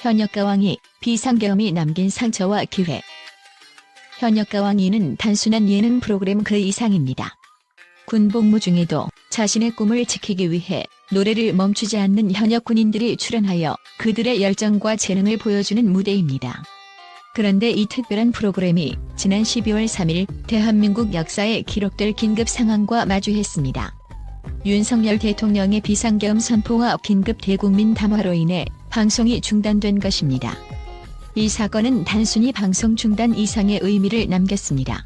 현역가왕이 비상계엄이 남긴 상처와 기회. 현역가왕이는 단순한 예능 프로그램 그 이상입니다. 군복무 중에도 자신의 꿈을 지키기 위해 노래를 멈추지 않는 현역 군인들이 출연하여 그들의 열정과 재능을 보여주는 무대입니다. 그런데 이 특별한 프로그램이 지난 12월 3일 대한민국 역사에 기록될 긴급 상황과 마주했습니다. 윤석열 대통령의 비상계엄 선포와 긴급 대국민 담화로 인해 방송이 중단된 것입니다. 이 사건은 단순히 방송 중단 이상의 의미를 남겼습니다.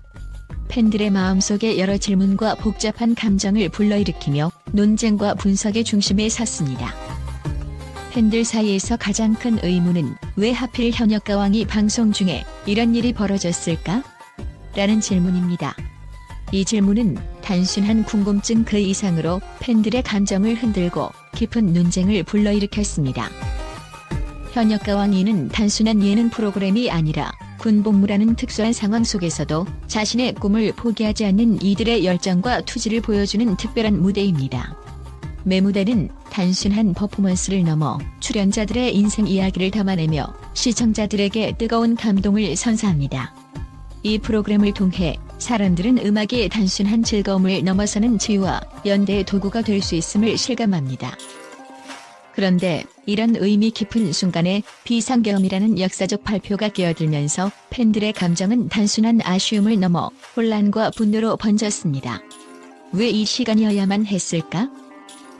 팬들의 마음속에 여러 질문과 복잡한 감정을 불러일으키며 논쟁과 분석의 중심에 섰습니다. 팬들 사이에서 가장 큰 의문은 왜 하필 현역가왕이 방송 중에 이런 일이 벌어졌을까? 라는 질문입니다. 이 질문은 단순한 궁금증 그 이상으로 팬들의 감정을 흔들고 깊은 논쟁을 불러일으켰습니다. 현역가왕이는 단순한 예능 프로그램이 아니라 군복무라는 특수한 상황 속에서도 자신의 꿈을 포기하지 않는 이들의 열정과 투지를 보여주는 특별한 무대입니다. 매무대는 단순한 퍼포먼스를 넘어 출연자들의 인생 이야기를 담아내며 시청자들에게 뜨거운 감동을 선사합니다. 이 프로그램을 통해 사람들은 음악의 단순한 즐거움을 넘어서는 치유와 연대의 도구가 될 수 있음을 실감합니다. 그런데 이런 의미 깊은 순간에 비상계엄이라는 역사적 발표가 끼어들면서 팬들의 감정은 단순한 아쉬움을 넘어 혼란과 분노로 번졌습니다. 왜 이 시간이어야만 했을까?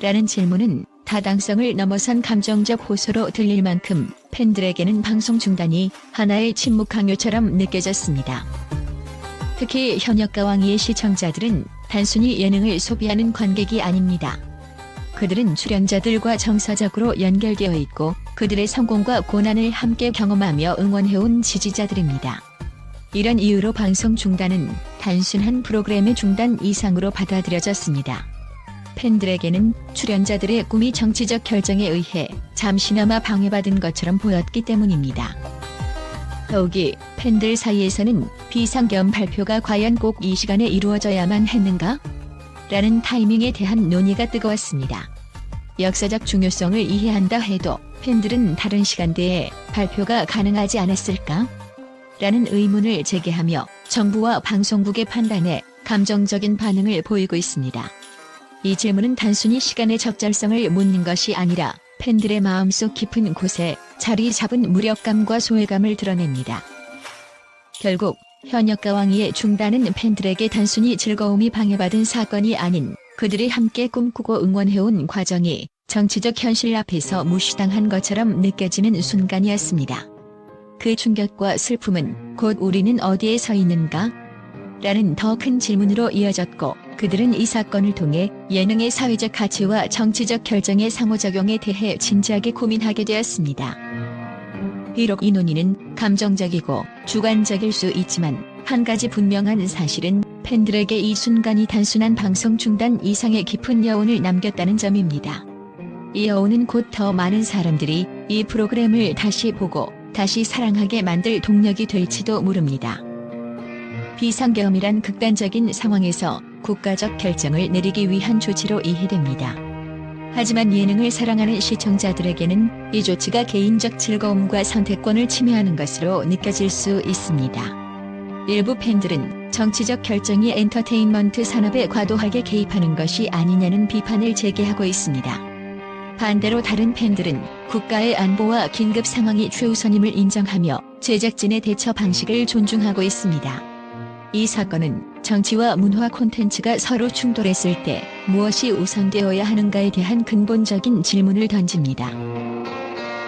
라는 질문은 타당성을 넘어선 감정적 호소로 들릴 만큼 팬들에게는 방송 중단이 하나의 침묵 강요처럼 느껴졌습니다. 특히 현역가왕이의 시청자들은 단순히 예능을 소비하는 관객이 아닙니다. 그들은 출연자들과 정서적으로 연결되어 있고 그들의 성공과 고난을 함께 경험하며 응원해온 지지자들입니다. 이런 이유로 방송 중단은 단순한 프로그램의 중단 이상으로 받아들여졌습니다. 팬들에게는 출연자들의 꿈이 정치적 결정에 의해 잠시나마 방해받은 것처럼 보였기 때문입니다. 더욱이 팬들 사이에서는 비상계엄 발표가 과연 꼭 이 시간에 이루어져야만 했는가? 라는 타이밍에 대한 논의가 뜨거웠습니다. 역사적 중요성을 이해한다 해도 팬들은 다른 시간대에 발표가 가능하지 않았을까? 라는 의문을 제기하며 정부와 방송국의 판단에 감정적인 반응을 보이고 있습니다. 이 질문은 단순히 시간의 적절성을 묻는 것이 아니라 팬들의 마음속 깊은 곳에 자리 잡은 무력감과 소외감을 드러냅니다. 결국 현역가왕이의 중단은 팬들에게 단순히 즐거움이 방해받은 사건이 아닌 그들이 함께 꿈꾸고 응원해온 과정이 정치적 현실 앞에서 무시당한 것처럼 느껴지는 순간이었습니다. 그 충격과 슬픔은 곧 우리는 어디에 서 있는가? 라는 더 큰 질문으로 이어졌고 그들은 이 사건을 통해 예능의 사회적 가치와 정치적 결정의 상호작용에 대해 진지하게 고민하게 되었습니다. 비록 이 논의는 감정적이고 주관적일 수 있지만 한 가지 분명한 사실은 팬들에게 이 순간이 단순한 방송 중단 이상의 깊은 여운을 남겼다는 점입니다. 이 여운은 곧 더 많은 사람들이 이 프로그램을 다시 보고 다시 사랑하게 만들 동력이 될지도 모릅니다. 비상계엄이란 극단적인 상황에서 국가적 결정을 내리기 위한 조치로 이해됩니다. 하지만 예능을 사랑하는 시청자들에게는 이 조치가 개인적 즐거움과 선택권을 침해하는 것으로 느껴질 수 있습니다. 일부 팬들은 정치적 결정이 엔터테인먼트 산업에 과도하게 개입하는 것이 아니냐는 비판을 제기하고 있습니다. 반대로 다른 팬들은 국가의 안보와 긴급 상황이 최우선임을 인정하며 제작진의 대처 방식을 존중하고 있습니다. 이 사건은 정치와 문화 콘텐츠가 서로 충돌했을 때 무엇이 우선되어야 하는가에 대한 근본적인 질문을 던집니다.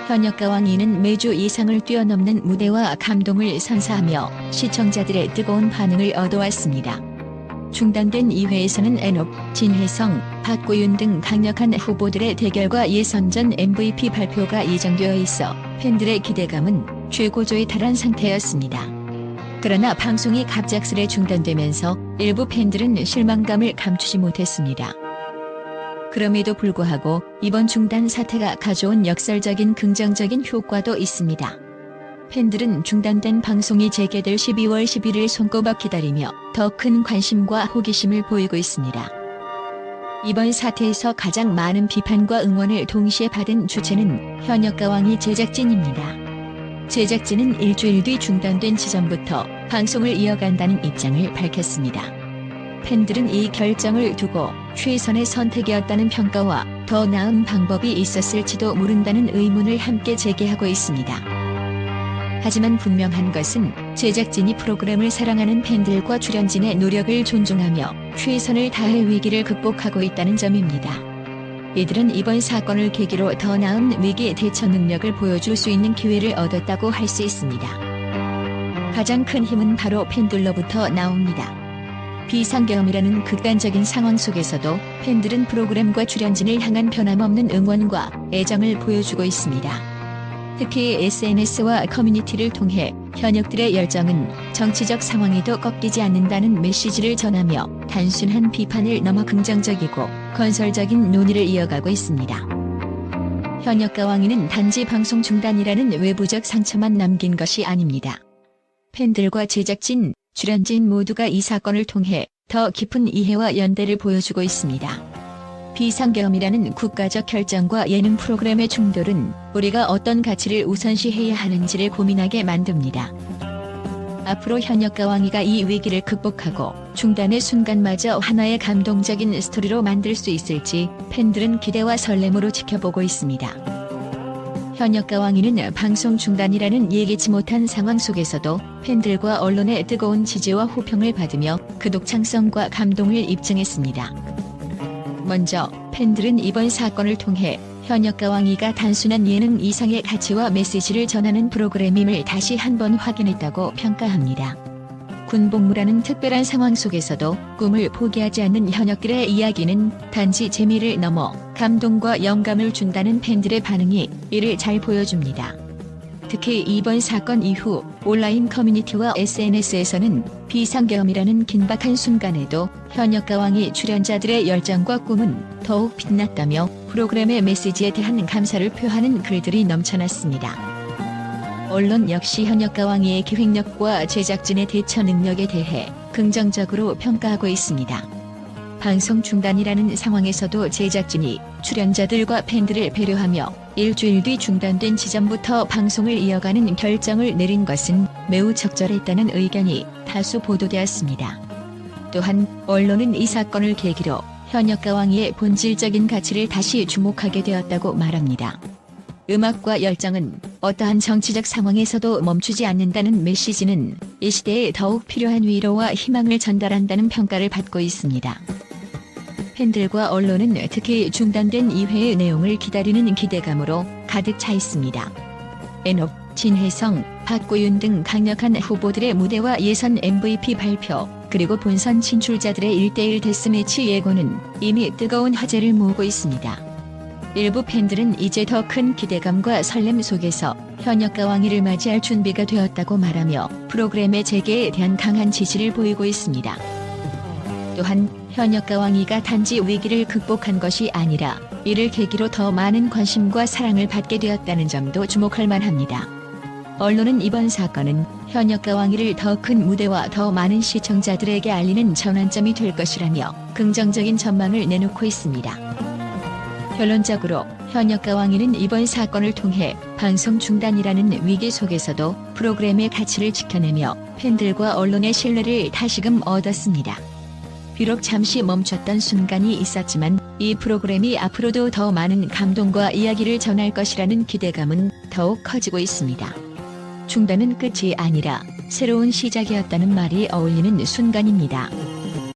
현역가왕이는 매주 예상을 뛰어넘는 무대와 감동을 선사하며 시청자들의 뜨거운 반응을 얻어왔습니다. 중단된 2회에서는 엔옥, 진혜성, 박구윤 등 강력한 후보들의 대결과 예선전 MVP 발표가 예정되어 있어 팬들의 기대감은 최고조에 달한 상태였습니다. 그러나 방송이 갑작스레 중단되면서 일부 팬들은 실망감을 감추지 못했습니다. 그럼에도 불구하고 이번 중단 사태가 가져온 역설적인 긍정적인 효과도 있습니다. 팬들은 중단된 방송이 재개될 12월 11일 손꼽아 기다리며 더 큰 관심과 호기심을 보이고 있습니다. 이번 사태에서 가장 많은 비판과 응원을 동시에 받은 주체는 현역가왕이 제작진입니다. 제작진은 일주일 뒤 중단된 지점부터 방송을 이어간다는 입장을 밝혔습니다. 팬들은 이 결정을 두고 최선의 선택이었다는 평가와 더 나은 방법이 있었을지도 모른다는 의문을 함께 제기하고 있습니다. 하지만 분명한 것은 제작진이 프로그램을 사랑하는 팬들과 출연진의 노력을 존중하며 최선을 다해 위기를 극복하고 있다는 점입니다. 이들은 이번 사건을 계기로 더 나은 위기 대처 능력을 보여줄 수 있는 기회를 얻었다고 할 수 있습니다. 가장 큰 힘은 바로 팬들로부터 나옵니다. 비상계엄이라는 극단적인 상황 속에서도 팬들은 프로그램과 출연진을 향한 변함없는 응원과 애정을 보여주고 있습니다. 특히 SNS와 커뮤니티를 통해 현역들의 열정은 정치적 상황에도 꺾이지 않는다는 메시지를 전하며 단순한 비판을 넘어 긍정적이고 건설적인 논의를 이어가고 있습니다. 현역가왕이는 단지 방송 중단이라는 외부적 상처만 남긴 것이 아닙니다. 팬들과 제작진, 출연진 모두가 이 사건을 통해 더 깊은 이해와 연대를 보여주고 있습니다. 비상계엄이라는 국가적 결정과 예능 프로그램의 충돌은 우리가 어떤 가치를 우선시해야 하는지를 고민하게 만듭니다. 앞으로 현역가왕이가 이 위기를 극복하고 중단의 순간마저 하나의 감동적인 스토리로 만들 수 있을지 팬들은 기대와 설렘으로 지켜보고 있습니다. 현역가왕이는 방송 중단이라는 예기치 못한 상황 속에서도 팬들과 언론의 뜨거운 지지와 호평을 받으며 그 독창성과 감동을 입증했습니다. 먼저 팬들은 이번 사건을 통해 현역가왕이가 단순한 예능 이상의 가치와 메시지를 전하는 프로그램임을 다시 한번 확인했다고 평가합니다. 군복무라는 특별한 상황 속에서도 꿈을 포기하지 않는 현역들의 이야기는 단지 재미를 넘어 감동과 영감을 준다는 팬들의 반응이 이를 잘 보여줍니다. 특히 이번 사건 이후 온라인 커뮤니티와 SNS에서는 비상계엄이라는 긴박한 순간에도 현역가왕이 출연자들의 열정과 꿈은 더욱 빛났다며 프로그램의 메시지에 대한 감사를 표하는 글들이 넘쳐났습니다. 언론 역시 현역가왕이의 기획력과 제작진의 대처 능력에 대해 긍정적으로 평가하고 있습니다. 방송 중단이라는 상황에서도 제작진이 출연자들과 팬들을 배려하며 일주일 뒤 중단된 지점부터 방송을 이어가는 결정을 내린 것은 매우 적절했다는 의견이 다수 보도되었습니다. 또한 언론은 이 사건을 계기로 현역가왕이의 본질적인 가치를 다시 주목하게 되었다고 말합니다. 음악과 열정은 어떠한 정치적 상황에서도 멈추지 않는다는 메시지는 이 시대에 더욱 필요한 위로와 희망을 전달한다는 평가를 받고 있습니다. 팬들과 언론은 특히 중단된 2회의 내용을 기다리는 기대감으로 가득 차 있습니다. 엔옥, 진혜성, 박고윤 등 강력한 후보들의 무대와 예선 MVP 발표, 그리고 본선 진출자들의 1대1 데스매치 예고는 이미 뜨거운 화제를 모으고 있습니다. 일부 팬들은 이제 더 큰 기대감과 설렘 속에서 현역가왕이를 맞이할 준비가 되었다고 말하며 프로그램의 재개에 대한 강한 지지를 보이고 있습니다. 또한 현역가왕이가 단지 위기를 극복한 것이 아니라 이를 계기로 더 많은 관심과 사랑을 받게 되었다는 점도 주목할 만합니다. 언론은 이번 사건은 현역가왕이를 더 큰 무대와 더 많은 시청자들에게 알리는 전환점이 될 것이라며 긍정적인 전망을 내놓고 있습니다. 결론적으로 현역가왕이는 이번 사건을 통해 방송 중단이라는 위기 속에서도 프로그램의 가치를 지켜내며 팬들과 언론의 신뢰를 다시금 얻었습니다. 비록 잠시 멈췄던 순간이 있었지만 이 프로그램이 앞으로도 더 많은 감동과 이야기를 전할 것이라는 기대감은 더욱 커지고 있습니다. 중단은 끝이 아니라 새로운 시작이었다는 말이 어울리는 순간입니다.